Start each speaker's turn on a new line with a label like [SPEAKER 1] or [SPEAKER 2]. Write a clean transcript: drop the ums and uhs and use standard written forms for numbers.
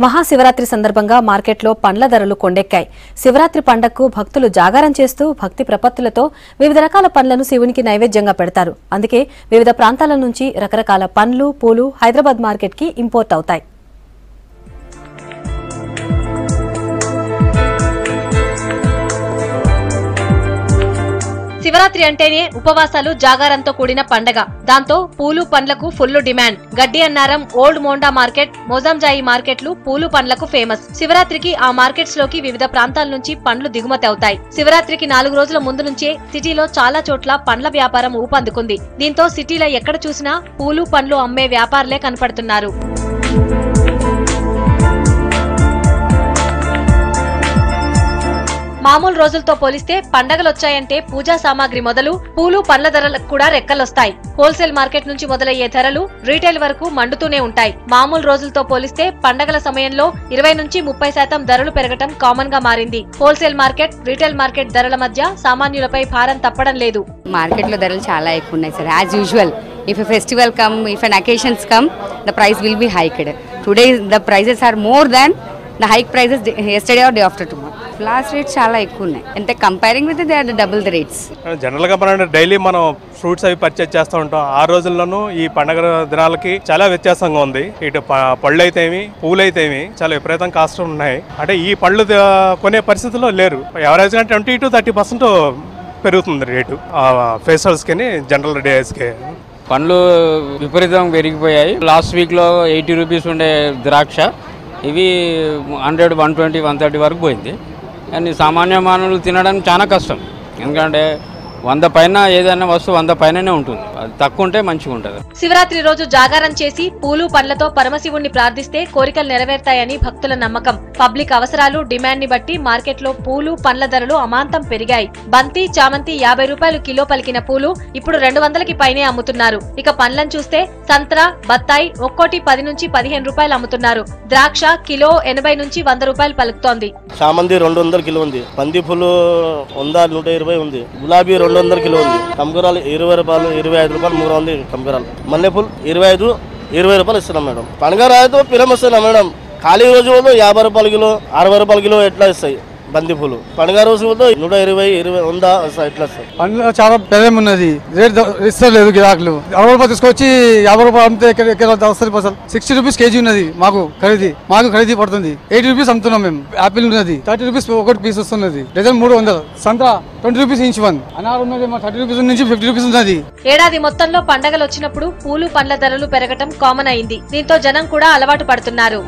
[SPEAKER 1] మహాశివరాత్రి సందర్భంగా మార్కెట్లో పండ్ల ధరలు కొండెక్కాయి. శివరాత్రి పండగకు భక్తులు జాగారం చేస్తూ భక్తి ప్రపత్తులతో వివిధ రకాల పండ్లను శివునికి నైవేద్యంగా పెడతారు. అందుకే వివిధ ప్రాంతాల నుంచి రకరకాల పండ్లు, పూలు హైదరాబాద్ మార్కెట్కి ఇంపోర్ట్ అవుతాయి. శివరాత్రి అంటేనే ఉపవాసాలు, జాగారంతో కూడిన పండగ. దాంతో పూలు పండ్లకు ఫుల్ డిమాండ్. గడ్డి అన్నారం, ఓల్డ్ మోండా మార్కెట్, మోజాంజాయి మార్కెట్లు పూలు పండ్లకు ఫేమస్. శివరాత్రికి ఆ మార్కెట్స్ లోకి వివిధ ప్రాంతాల నుంచి పండ్లు దిగుమతి అవుతాయి. శివరాత్రికి 4 రోజుల ముందు నుంచే సిటీలో చాలా చోట్ల పండ్ల వ్యాపారం ఊపందుకుంది. దీంతో సిటీలో ఎక్కడ చూసినా పూలు పండ్లు అమ్మే వ్యాపారులే కనపడుతున్నారు. మామూలు రోజులతో పోలిస్తే పండగలొచ్చాయంటే పూజా సామాగ్రి మొదలు పూలు పండ్ల ధరలకు కూడా రెక్కలొస్తాయి. హోల్సేల్ మార్కెట్ నుంచి మొదలయ్యే ధరలు రీటైల్ వరకు మండుతూనే ఉంటాయి. మామూలు రోజులతో పోలిస్తే పండగల సమయంలో 20 నుంచి 30% ధరలు పెరగటం కామన్ గా మారింది. హోల్సేల్ మార్కెట్, రీటైల్ మార్కెట్ ధరల మధ్య సామాన్యులపై భారం తప్పడం లేదు.
[SPEAKER 2] మార్కెట్ లో ధరలు చాలా ఎక్కువ ఉన్నాయి sir. As usual, if a festival come, if an occasions come, the price will be hiked. Today the prices are more than the hike prices yesterday or day after tomorrow. Last rates చాలా ఎక్కువ ఉన్నాయి. అంటే comparing with they are double the rates.
[SPEAKER 3] General గా మనం daily మనం fruits అవి purchase చేస్తూ ఉంటాం. ఆ రోజుల్లోనూ ఈ పండగ దినాలకి చాలా వ్యత్యాసంగా ఉంది. ఇటు పళ్ళు అయితేమి, పూలు అయితేమి చాలా విపరీతం కాస్ట్ ఉన్నాయి. అంటే ఈ పళ్ళు కొనే పరిస్థితుల్లో లేరు. ఎవరేజ్ గా 20 to 30% పెరుగుతుంది రేటు ఫెస్టివల్స్ కి, జనరల్ డేస్ కి.
[SPEAKER 4] పండ్లు విపరీతం పెరిగిపోయాయి. లాస్ట్ వీక్ లో 80 రూపీస్ ఉండే ద్రాక్ష ఇవి 100, 120, 130 వరకు పోయింది. కానీ సామాన్య మానవులు తినడం చాలా కష్టం. ఎందుకంటే 100 పైన ఏదైనా వస్తువు 100 పైననే ఉంటుంది. అది తక్కువ ఉంటే మంచిగా ఉంటుంది.
[SPEAKER 1] శివరాత్రి రోజు జాగారం చేసి పూలు పండ్లతో పరమశివుణ్ణి ప్రార్థిస్తే కోరికలు నెరవేరుతాయని భక్తుల నమ్మకం. పబ్లిక్ అవసరాలు, డిమాండ్ ని బట్టి మార్కెట్ లో పూలు పండ్ల ధరలు అమాంతం పెరిగాయి. బంతి, చామంతి 50 రూపాయలు కిలో పలికిన పూలు ఇప్పుడు 200కి పైనే అమ్ముతున్నారు. ఇక పండ్లను చూస్తే సంత్రా, బత్తాయి ఒక్కోటి 10 నుంచి 15 రూపాయలు అమ్ముతున్నారు. ద్రాక్ష కిలో 80 నుంచి 100 రూపాయలు పలుకుతోంది.
[SPEAKER 5] చామంతి 200 కిలో ఉంది. బంతి పూలు 100, 120 ఉంది. గులాబీ 200 కిలో ఉంది. కంకరాలు 20 రూపాయలు, 25 రూపాయలు 300 కంకరాలు. మల్లెపూలు 25, 20 రూపాయలు ఇస్తున్నాం మేడం. పండుగ రాయితో పిలం ఇస్తున్నాం మేడం. ఖాళీ రోజు 50 రూపాయల కిలో, 60 రూపాయల కిలో ఎట్లా ఇస్తాయి బంతి పూలు. పండుగ రోజు 120, 100 ఎట్లా ఇస్తాయి.
[SPEAKER 6] పండుగ చాలా పెద్ద ఉన్నది. రేట్ ఇస్తలేదు గిరాకులు. 60 రూపాయలు తీసుకొచ్చి 50 రూపాయలు అమ్మితే 60 రూపీస్ కేజీ ఉన్నది. మాకు ఖరీదీ పడుతుంది. 80 రూపీస్ అమ్ముతున్నాం మేము. యాపిల్ ఉన్నది 30 రూపీస్ ఒకటి పీస్ వస్తున్నది. డజన్ 300. సంత్రా 20 rupees inch 1. అనారు ఉన్నది 30 రూపీస్ నుంచి 50 రూపీస్ ఉన్నది.
[SPEAKER 1] ఏడాది మొత్తంలో పండగలు వచ్చినప్పుడు పూలు పండ్ల ధరలు పెరగటం కామన్ అయింది. దీంతో జనం కూడా అలవాటు పడుతున్నారు.